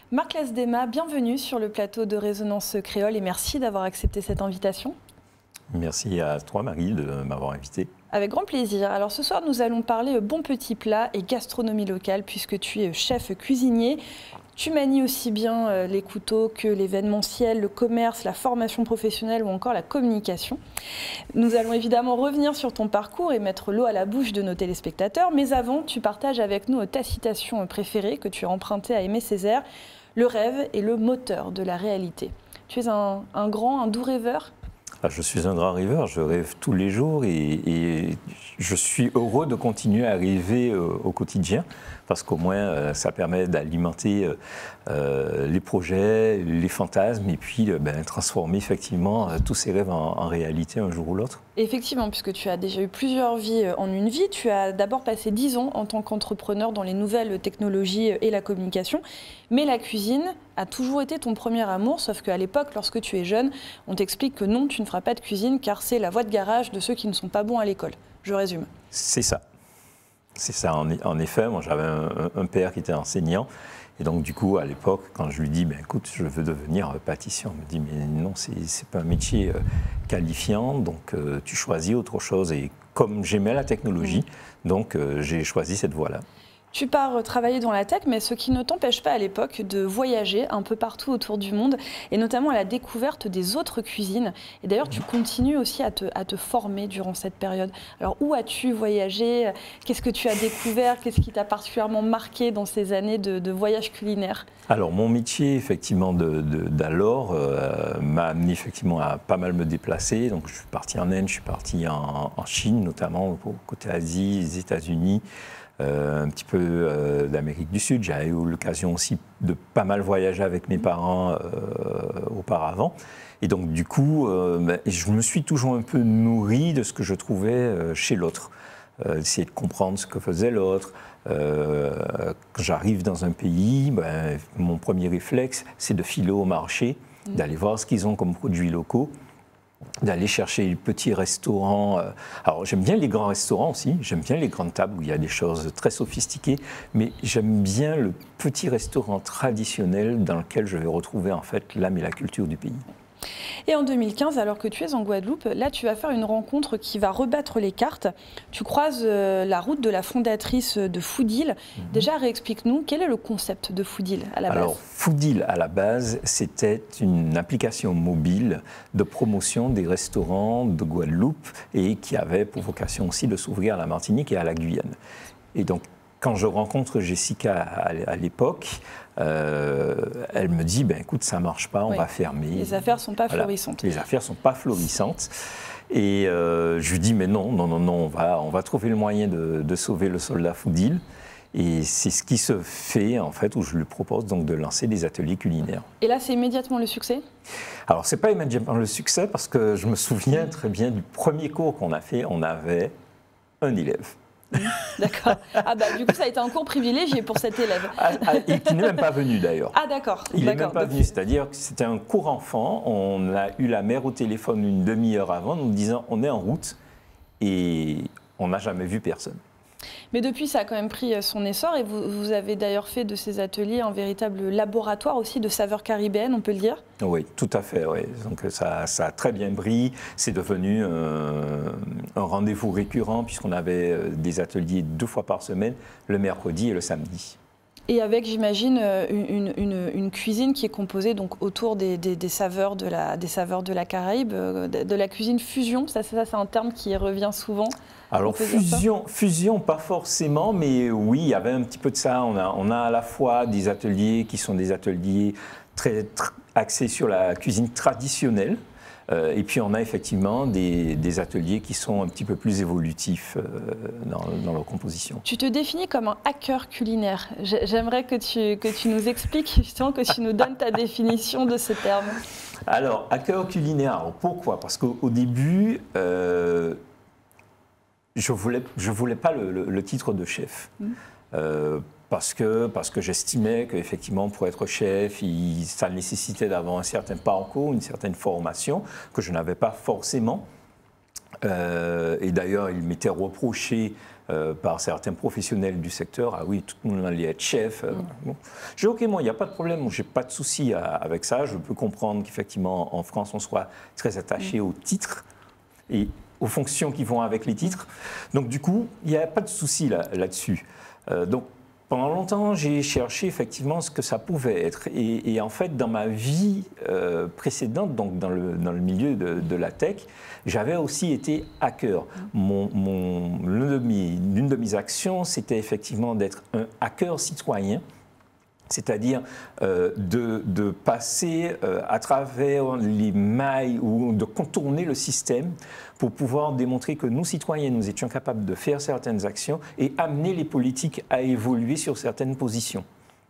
Marc Lasdema, bienvenue sur le plateau de Résonance Créole et merci d'avoir accepté cette invitation. Merci à toi Marie de m'avoir invité. Avec grand plaisir. Alors ce soir nous allons parler bons petits plats et gastronomie locale puisque tu es chef cuisinier. Tu manies aussi bien les couteaux que l'événementiel, le commerce, la formation professionnelle ou encore la communication. Nous allons évidemment revenir sur ton parcours et mettre l'eau à la bouche de nos téléspectateurs. Mais avant, tu partages avec nous ta citation préférée que tu as empruntée à Aimé Césaire. Le rêve est le moteur de la réalité. Tu es un doux rêveur ? Je suis un grand rêveur, je rêve tous les jours et je suis heureux de continuer à rêver au quotidien parce qu'au moins ça permet d'alimenter les projets, les fantasmes et puis transformer effectivement tous ces rêves en réalité un jour ou l'autre. Effectivement, puisque tu as déjà eu plusieurs vies en une vie, tu as d'abord passé 10 ans en tant qu'entrepreneur dans les nouvelles technologies et la communication, mais la cuisine a toujours été ton premier amour, sauf qu'à l'époque, lorsque tu es jeune, on t'explique que non, tu ne feras pas de cuisine car c'est la voie de garage de ceux qui ne sont pas bons à l'école. Je résume. C'est ça. C'est ça, en effet. Moi, j'avais un père qui était enseignant. Et donc, du coup, à l'époque, quand je lui dis, écoute, je veux devenir pâtissier, on me dit, mais non, c'est pas un métier qualifiant, donc tu choisis autre chose. Et comme j'aimais la technologie, donc j'ai choisi cette voie-là. Tu pars travailler dans la tech, mais ce qui ne t'empêche pas à l'époque de voyager un peu partout autour du monde, et notamment à la découverte des autres cuisines. Et d'ailleurs, tu continues aussi à te former durant cette période. Alors, où as-tu voyagé? Qu'est-ce que tu as découvert? Qu'est-ce qui t'a particulièrement marqué dans ces années de voyage culinaire? Alors, mon métier, effectivement, d'alors m'a amené effectivement à pas mal me déplacer. Donc, je suis parti en Inde, je suis parti en Chine, notamment côté Asie, les États-Unis. Un petit peu d'Amérique du Sud. J'ai eu l'occasion aussi de pas mal voyager avec mes parents auparavant. Et donc, du coup, je me suis toujours un peu nourri de ce que je trouvais chez l'autre. Essayer de comprendre ce que faisait l'autre. Quand j'arrive dans un pays, mon premier réflexe, c'est de filer au marché, d'aller voir ce qu'ils ont comme produits locaux, d'aller chercher les petits restaurants. Alors j'aime bien les grands restaurants aussi, j'aime bien les grandes tables où il y a des choses très sophistiquées, mais j'aime bien le petit restaurant traditionnel dans lequel je vais retrouver en fait l'âme et la culture du pays. Et en 2015, alors que tu es en Guadeloupe, là tu vas faire une rencontre qui va rebattre les cartes. Tu croises la route de la fondatrice de Foodil. Déjà, réexplique-nous, quel est le concept de Foodil à la base? Alors, Foodil, à la base, c'était une application mobile de promotion des restaurants de Guadeloupe et qui avait pour vocation aussi de s'ouvrir à la Martinique et à la Guyane. Et donc, quand je rencontre Jessica à l'époque, elle me dit, écoute, ça ne marche pas, on va fermer. Les affaires ne sont pas florissantes. Les affaires ne sont pas florissantes. Et je lui dis, mais non, on va trouver le moyen de sauver le soldat Foodil. Et c'est ce qui se fait, en fait, où je lui propose donc de lancer des ateliers culinaires. Et là, c'est immédiatement le succès? Alors, ce n'est pas immédiatement le succès, parce que je me souviens très bien du premier cours qu'on a fait, on avait un élève. D'accord. Du coup, ça a été un cours privilégié pour cet élève. Et qui n'est même pas venu d'ailleurs. Ah d'accord. Il n'est même pas venu, c'est-à-dire que c'était un cours enfant. On a eu la mère au téléphone une demi-heure avant, nous disant on est en route et on n'a jamais vu personne. Mais depuis, ça a quand même pris son essor et vous avez d'ailleurs fait de ces ateliers un véritable laboratoire aussi de saveurs caribéennes, on peut le dire? Oui, tout à fait. Oui. Donc ça a très bien pris. C'est devenu un rendez-vous récurrent puisqu'on avait des ateliers 2 fois par semaine, le mercredi et le samedi. Et avec, j'imagine, une cuisine qui est composée donc autour des saveurs de la Caraïbe, de la cuisine fusion. Ça c'est un terme qui revient souvent. Alors fusion, pas forcément, mais oui, il y avait un petit peu de ça. On a à la fois des ateliers qui sont des ateliers très axés sur la cuisine traditionnelle. Et puis on a effectivement des ateliers qui sont un petit peu plus évolutifs dans leur composition. Tu te définis comme un hacker culinaire. J'aimerais que tu nous expliques, justement, que tu nous donnes ta définition de ce terme. Alors, hacker culinaire, alors pourquoi? Parce qu'au début, je voulais pas le titre de chef. Parce que j'estimais qu'effectivement, pour être chef, ça nécessitait d'avoir un certain parcours, une certaine formation que je n'avais pas forcément. Et d'ailleurs, il m'était reproché par certains professionnels du secteur, ah oui, tout le monde allait être chef. Bon. J'ai dit, ok, moi, il n'y a pas de problème, je n'ai pas de souci avec ça. Je peux comprendre qu'effectivement, en France, on soit très attaché aux titres et aux fonctions qui vont avec les titres. Donc, du coup, il n'y a pas de souci là-dessus. Donc, pendant longtemps, j'ai cherché effectivement ce que ça pouvait être. Et en fait, dans ma vie précédente, donc dans le milieu de la tech, j'avais aussi été hacker. L'une de mes actions, c'était effectivement d'être un hacker citoyen. C'est-à-dire de passer à travers les mailles ou de contourner le système pour pouvoir démontrer que nous, citoyens, nous étions capables de faire certaines actions et amener les politiques à évoluer sur certaines positions.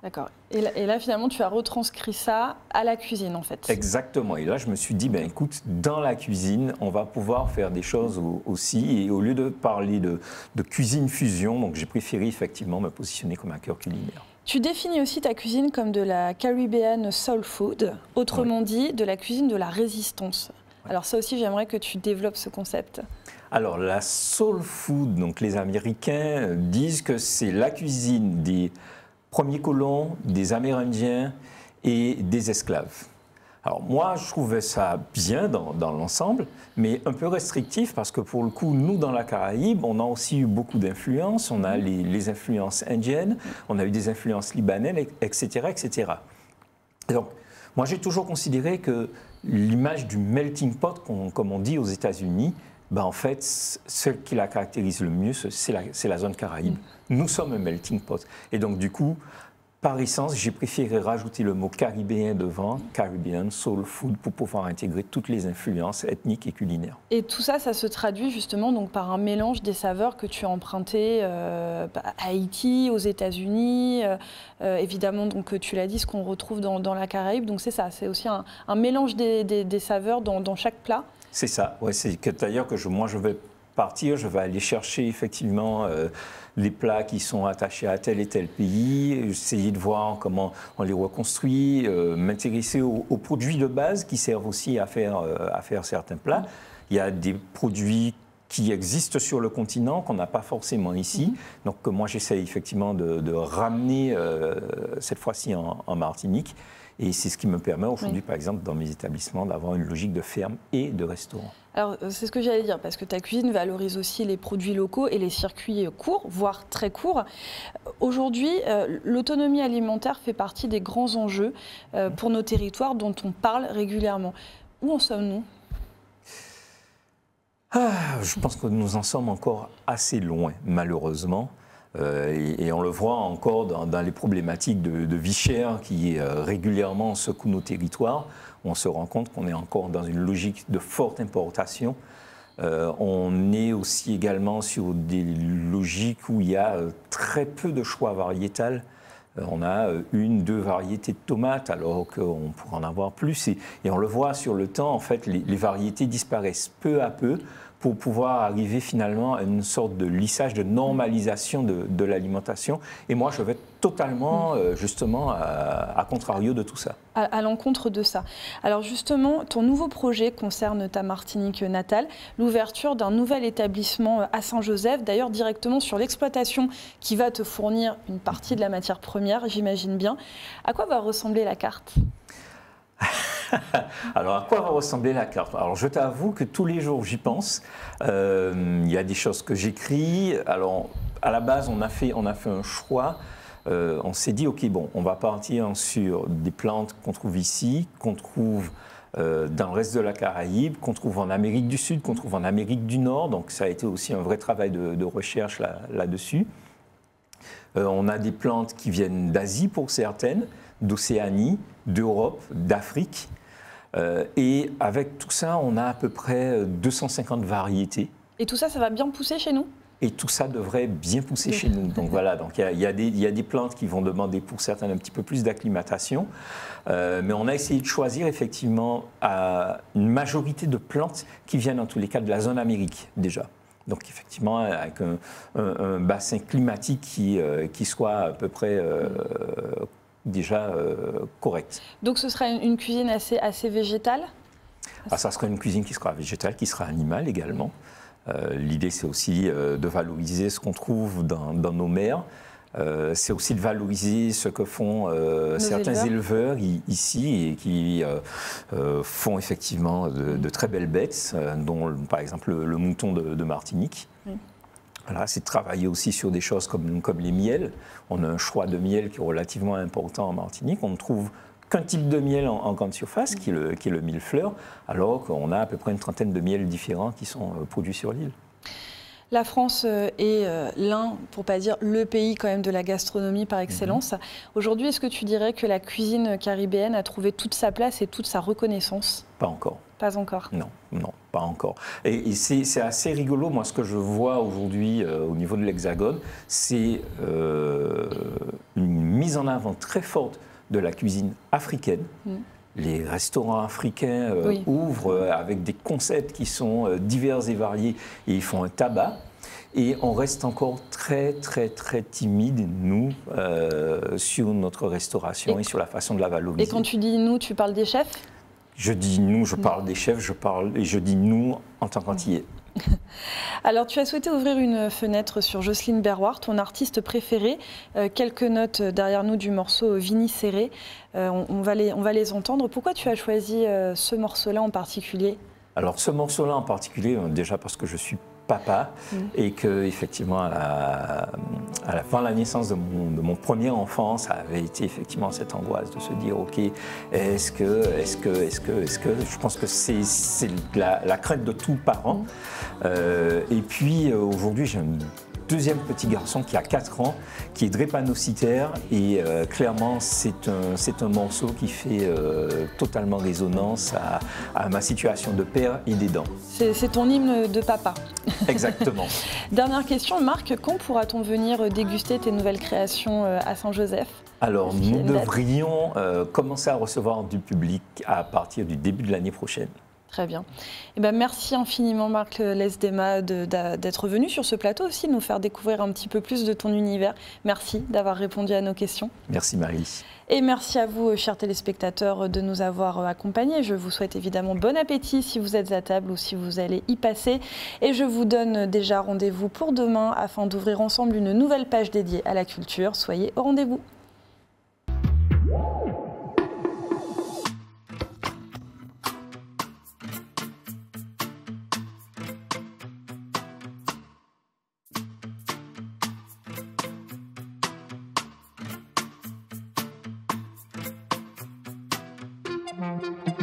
D'accord. Et là, finalement, tu as retranscrit ça à la cuisine, en fait. Exactement. Et là, je me suis dit, ben, écoute, dans la cuisine, on va pouvoir faire des choses aussi. Et au lieu de parler de cuisine fusion, donc j'ai préféré effectivement me positionner comme hacker culinaire. Tu définis aussi ta cuisine comme de la Caribbean soul food, autrement dit, de la cuisine de la résistance. Alors ça aussi, j'aimerais que tu développes ce concept. Alors la soul food, donc les Américains disent que c'est la cuisine des premiers colons, des Amérindiens et des esclaves. Alors moi, je trouvais ça bien dans l'ensemble, mais un peu restrictif parce que pour le coup, nous, dans la Caraïbe, on a aussi eu beaucoup d'influences. On a les influences indiennes, on a eu des influences libanaises, etc., etc. Et donc, moi, j'ai toujours considéré que l'image du melting pot, comme on dit aux États-Unis, ben, en fait, ce qui la caractérise le mieux, c'est la zone Caraïbe. Nous sommes un melting pot. Et donc, du coup, par essence, j'ai préféré rajouter le mot caribéen devant, Caribbean Soul Food, pour pouvoir intégrer toutes les influences ethniques et culinaires. Et tout ça, ça se traduit justement donc, par un mélange des saveurs que tu as empruntées à Haïti, aux États-Unis, évidemment, donc, tu l'as dit, ce qu'on retrouve dans la Caraïbe. Donc c'est ça, c'est aussi un mélange des saveurs dans chaque plat. C'est ça, ouais, c'est d'ailleurs que moi je vais partir, je vais aller chercher effectivement les plats qui sont attachés à tel et tel pays, essayer de voir comment on les reconstruit, m'intéresser aux produits de base qui servent aussi à faire certains plats. Il y a des produits qui existent sur le continent, qu'on n'a pas forcément ici. Donc moi j'essaie effectivement de ramener cette fois-ci en Martinique. Et c'est ce qui me permet aujourd'hui, par exemple, dans mes établissements, d'avoir une logique de ferme et de restaurant. Alors, c'est ce que j'allais dire, parce que ta cuisine valorise aussi les produits locaux et les circuits courts, voire très courts. Aujourd'hui, l'autonomie alimentaire fait partie des grands enjeux pour nos territoires dont on parle régulièrement. Où en sommes-nous ? Je pense que nous en sommes encore assez loin, malheureusement. Et on le voit encore dans les problématiques de vie chère qui régulièrement secouent nos territoires. On se rend compte qu'on est encore dans une logique de forte importation. On est aussi également sur des logiques où il y a très peu de choix variétal. On a 1, 2 variétés de tomates alors qu'on pourrait en avoir plus. Et on le voit sur le temps, en fait, les variétés disparaissent peu à peu pour pouvoir arriver finalement à une sorte de lissage, de normalisation de l'alimentation. Et moi, je vais totalement, justement, à contrario de tout ça. À l'encontre de ça. Alors justement, ton nouveau projet concerne ta Martinique natale, l'ouverture d'un nouvel établissement à Saint-Joseph, d'ailleurs directement sur l'exploitation qui va te fournir une partie de la matière première, j'imagine bien. À quoi va ressembler la carte ? Alors, à quoi va ressembler la carte ? Alors, je t'avoue que tous les jours, j'y pense. Il y a des choses que j'écris. Alors, à la base, on a fait un choix. On s'est dit, OK, bon, on va partir sur des plantes qu'on trouve ici, qu'on trouve dans le reste de la Caraïbe, qu'on trouve en Amérique du Sud, qu'on trouve en Amérique du Nord. Donc, ça a été aussi un vrai travail de recherche là-dessus. On a des plantes qui viennent d'Asie pour certaines, d'Océanie, d'Europe, d'Afrique. Et avec tout ça, on a à peu près 250 variétés. Et tout ça, ça va bien pousser chez nous ? Et tout ça devrait bien pousser chez nous. Donc voilà, donc il y a des plantes qui vont demander pour certaines un petit peu plus d'acclimatation. Mais on a essayé de choisir effectivement une majorité de plantes qui viennent en tous les cas de la zone Amérique déjà. Donc effectivement, avec un bassin climatique qui soit à peu près déjà correct. Donc ce sera une cuisine assez végétale? Ça sera une cuisine qui sera végétale, qui sera animale également. L'idée, c'est aussi de valoriser ce qu'on trouve dans nos mers. C'est aussi de valoriser ce que font certains éleveurs ici et qui font effectivement de très belles bêtes, dont par exemple le mouton de Martinique. Oui. Voilà, c'est de travailler aussi sur des choses comme les miels. On a un choix de miel qui est relativement important en Martinique. On ne trouve qu'un type de miel en grande surface, qui est le millefleur, alors qu'on a à peu près une trentaine de miels différents qui sont produits sur l'île. La France est l'un, pour pas dire le pays quand même de la gastronomie par excellence. Aujourd'hui, est-ce que tu dirais que la cuisine caribéenne a trouvé toute sa place et toute sa reconnaissance? Pas encore. Pas encore? Non, non, pas encore. Et c'est assez rigolo, moi, ce que je vois aujourd'hui au niveau de l'Hexagone, c'est une mise en avant très forte de la cuisine africaine. Les restaurants africains ouvrent avec des concepts qui sont divers et variés et ils font un tabac. Et on reste encore très, très, très timide, nous, sur notre restauration et sur la façon de la valoriser. Et quand tu dis nous, tu parles des chefs? Je dis nous, je parle des chefs, je dis nous en tant qu'antillais. Alors, tu as souhaité ouvrir une fenêtre sur Jocelyne Berroir, ton artiste préféré. Quelques notes derrière nous du morceau Vini Serré. On va les entendre. Pourquoi tu as choisi ce morceau-là en particulier? Alors, ce morceau-là en particulier, déjà parce que je suis papa et que effectivement à la naissance de mon premier enfant, ça avait été effectivement cette angoisse de se dire ok, est-ce que je pense que c'est la crainte de tout parent. Et puis aujourd'hui j'ai un deuxième petit garçon qui a 4 ans, qui est drépanocytaire et clairement c'est un morceau qui fait totalement résonance à ma situation de père et d'aidant. C'est ton hymne de papa. Exactement. Dernière question, Marc, quand pourra-t-on venir déguster tes nouvelles créations à Saint-Joseph? Alors nous devrions commencer à recevoir du public à partir du début de l'année prochaine. Très bien. Eh ben, merci infiniment Marc Lesdema d'être venu sur ce plateau aussi, de nous faire découvrir un petit peu plus de ton univers. Merci d'avoir répondu à nos questions. Merci Marie. Et merci à vous, chers téléspectateurs, de nous avoir accompagnés. Je vous souhaite évidemment bon appétit si vous êtes à table ou si vous allez y passer. Et je vous donne déjà rendez-vous pour demain afin d'ouvrir ensemble une nouvelle page dédiée à la culture. Soyez au rendez-vous. Thank you.